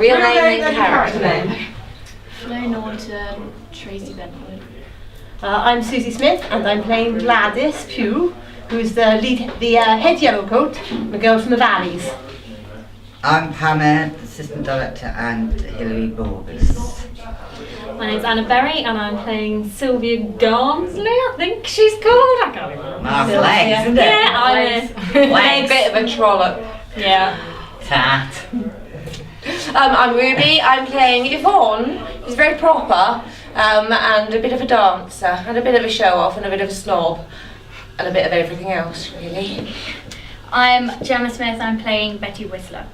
Real name and character name. Flo Norton, Tracy Benton. I'm Susie Smith, and I'm playing Gladys Pugh, who's the head yellowcoat, the girl from the valleys. I'm Pamela, Assistant Director, and Hilary Bovis. My name's Anna Berry, and I'm playing Sylvia Garmsley, I think she's called. I can't remember. Nice legs, isn't it? Yeah, I'm a bit of a trollop. Yeah. Tat. I'm Ruby. I'm playing Yvonne, who's very proper, and a bit of a dancer, and a bit of a show-off, and a bit of a snob, and a bit of everything else, really. I'm Gemma Smith, I'm playing Betty Whistler.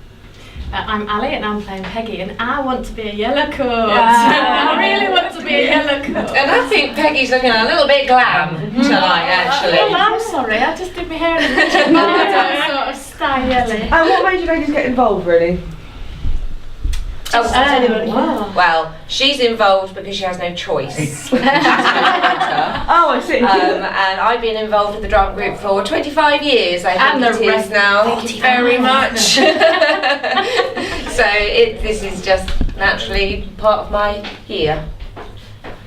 I'm Ali, and I'm playing Peggy, and I want to be a yellowcoat. Yeah. I really want to be a yellowcoat. And I think Peggy's looking a little bit glam tonight, actually. Oh, I'm sorry, I just did my hair in a Richard Martin sort of style. And what made you ladies get involved, really? Well, she's involved because she has no choice. She's a director. Oh, I see. And I've been involved with the drama group for 25 years, I think it is now. Thank you very much. So this is just naturally part of my year.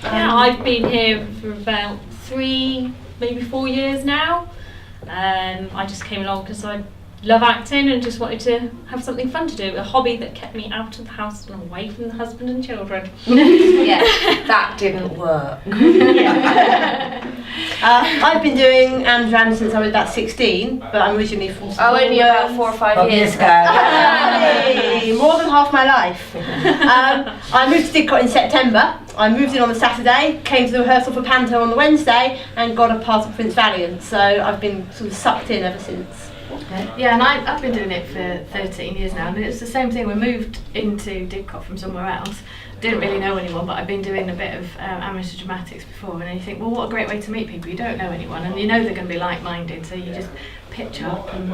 Yeah, I've been here for about 3, maybe 4 years now. I just came along because I love acting and just wanted to have something fun to do, a hobby that kept me out of the house and away from the husband and children. Yeah, that didn't work. I've been doing Amdram since I was about 16, but I'm originally from Oh, only about 4 or 5 years ago. Hey, more than half my life. I moved to Didcot in September. I moved in on the Saturday, came to the rehearsal for Panto on the Wednesday, and got a part of Prince Valiant. So I've been sort of sucked in ever since. Yeah, and I've been doing it for 13 years now, and it's the same thing. We moved into Didcot from somewhere else. Didn't really know anyone, but I've been doing a bit of amateur dramatics before, and you think, well, what a great way to meet people. You don't know anyone, and you know they're going to be like-minded, so you just pitch up, and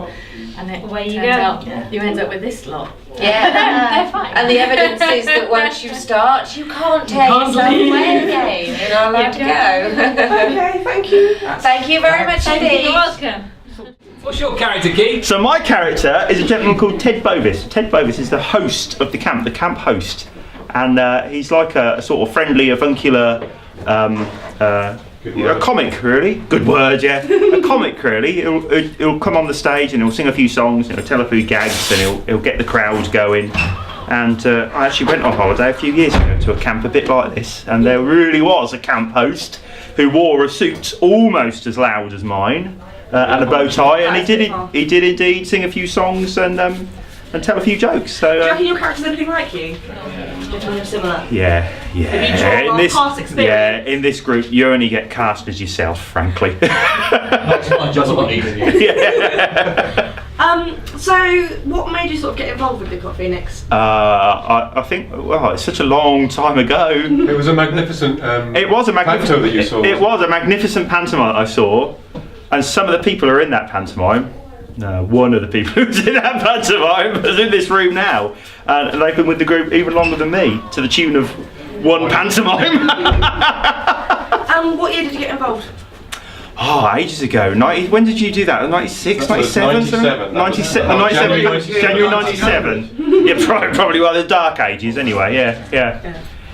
it Away you turns go. out you end up with this lot. Yeah, They're fine. and the evidence is that once you start, you can't tear yourself away again. You're not allowed to go. Okay, thank you. Thank you very much indeed. You're welcome. What's your character, Keith? So my character is a gentleman called Ted Bovis. Ted Bovis is the host of the camp host, and he's like a sort of friendly, avuncular, a comic really. Good word, yeah. A comic really. He'll come on the stage and he'll sing a few songs, and he'll tell a few gags, and he'll get the crowd going. And I actually went on holiday a few years ago to a camp a bit like this, and there really was a camp host who wore a suit almost as loud as mine. And a bow tie, and he did indeed sing a few songs and tell a few jokes. So, Do you reckon your character's anything like you? Similar. Yeah. Have you drawn on past experience? In this group, you only get cast as yourself, frankly. Just a lot easier. Yeah. So what made you sort of get involved with Didcot Phoenix? I think, well, it's such a long time ago. It was a magnificent. It was a magnificent panto that you saw. It was a magnificent pantomime that I saw. And some of the people who are in that pantomime, one of the people who's in that pantomime is in this room now. And they've been with the group even longer than me, to the tune of one pantomime. And what year did you get involved? Oh, ages ago. When did you do that? 96, 97? 97. 97, January 97. Yeah, probably one of the dark ages anyway, yeah.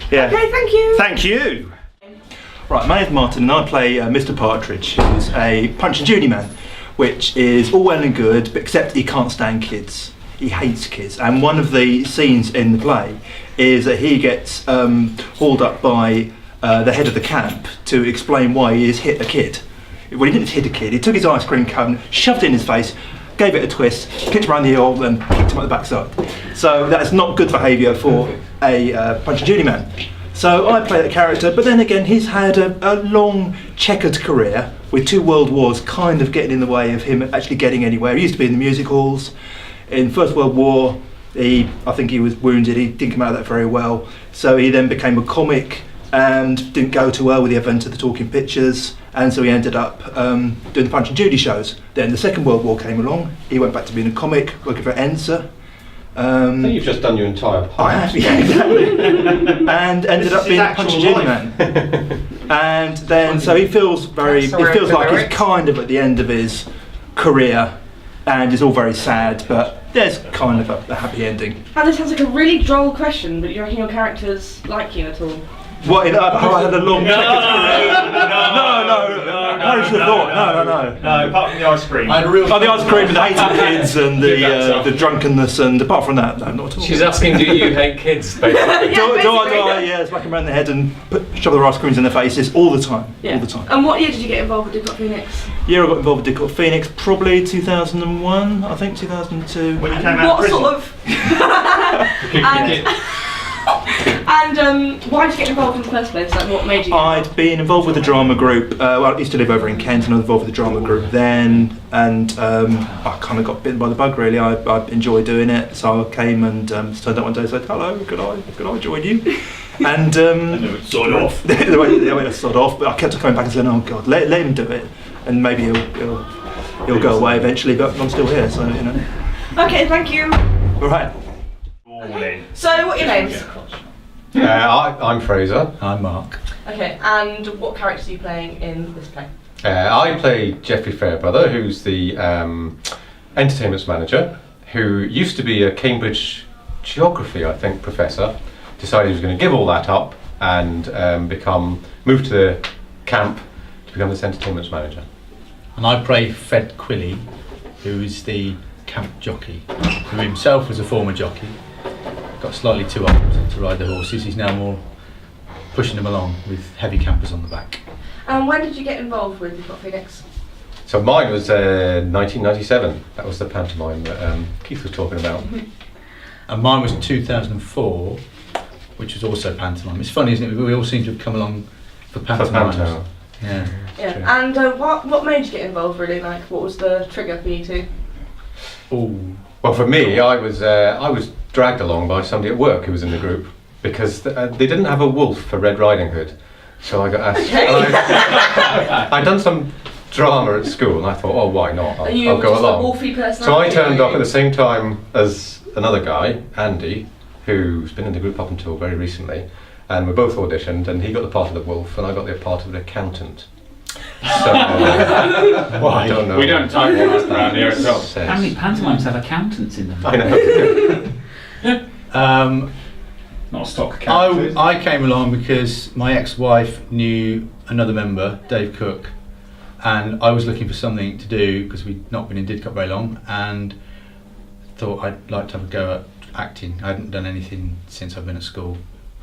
Okay, thank you. Thank you. Right, my name's Martin and I play Mr. Partridge, who's a Punch and Judy man, which is all well and good, but except he can't stand kids. He hates kids, and one of the scenes in the play is that he gets hauled up by the head of the camp to explain why he has hit a kid. Well, he didn't hit a kid, he took his ice cream cone, shoved it in his face, gave it a twist, kicked around the heel and kicked him at the backside. So that's not good behaviour for a Punch and Judy man. So I play that character, but then again he's had a long checkered career with 2 world wars kind of getting in the way of him actually getting anywhere. He used to be in the music halls. In First World War, I think he was wounded, he didn't come out of that very well. So he then became a comic and didn't go too well with the advent of the talking pictures, and so he ended up doing the Punch and Judy shows. Then the Second World War came along, he went back to being a comic, working for Ensa. I think you've just done your entire part. I have, yeah, exactly. And ended up being a Punch and Judy man. And then, so he feels like he's kind of at the end of his career, and it's all very sad, but there's kind of a happy ending. And this sounds like a really droll question, but you reckon your characters like you at all? What? How I had a long checkered career? No, should have thought. No, apart from the ice cream. I had the ice cream and the hating kids and the drunkenness, and apart from that, no, not at all. She's asking, do you hate kids, basically? Do I smack them around the head and shove their ice creams in their faces all the time. Yeah. All the time. And what year did you get involved with Didcot Phoenix? Year I got involved with Didcot Phoenix, probably 2001, I think 2002. When you came out of prison. What sort of... And why did you get involved in the first place? Like, what made you? I'd been involved with the drama group. Well, I used to live over in Kent, and I was involved with the drama group then. And I kind of got bitten by the bug. Really, I enjoy doing it. So I came and turned up one day and said, "Hello, could I join you?" And they would sod off. they went to sod off. But I kept coming back and saying, "Oh God, let him do it, and maybe he'll go away eventually." But I'm still here, so you know. Okay, thank you. All right. So, what are your names? I'm Fraser. I'm Marc. Okay, and what characters are you playing in this play? I play Geoffrey Fairbrother, who's the entertainments manager, who used to be a Cambridge geography, I think, professor. Decided he was going to give all that up and move to the camp to become this entertainments manager. And I play Fred Quilly, who is the camp jockey, who himself was a former jockey. Got slightly too old to ride the horses. He's now more pushing them along with heavy campers on the back. And when did you get involved with Didcot Phoenix? So mine was 1997. That was the pantomime that Keith was talking about. And mine was 2004, which was also pantomime. It's funny, isn't it? We all seem to have come along for pantomime. Yeah. And what made you get involved really? Like, what was the trigger for you two? Well, for me, I was dragged along by somebody at work who was in the group because they didn't have a wolf for Red Riding Hood, so I got asked. I'd done some drama at school, and I thought, oh, why not? I'll go along. A wolfy personality, so I turned up at the same time as another guy, Andy, who's been in the group up until very recently, and we both auditioned, and he got the part of the wolf, and I got the part of the accountant. So, I don't know. We don't type on around here at all. How many pantomimes have accountants in them? I know. Not a stock account. I came along because my ex-wife knew another member, Dave Cook, and I was looking for something to do because we'd not been in Didcot very long, and thought I'd like to have a go at acting. I hadn't done anything since I've been at school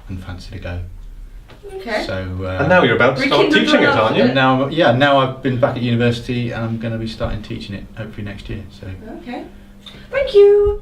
and fancied a go. Okay. So, and now you're about to start teaching it, aren't you? Now I've been back at university and I'm going to be starting teaching it hopefully next year. So. Okay. Thank you.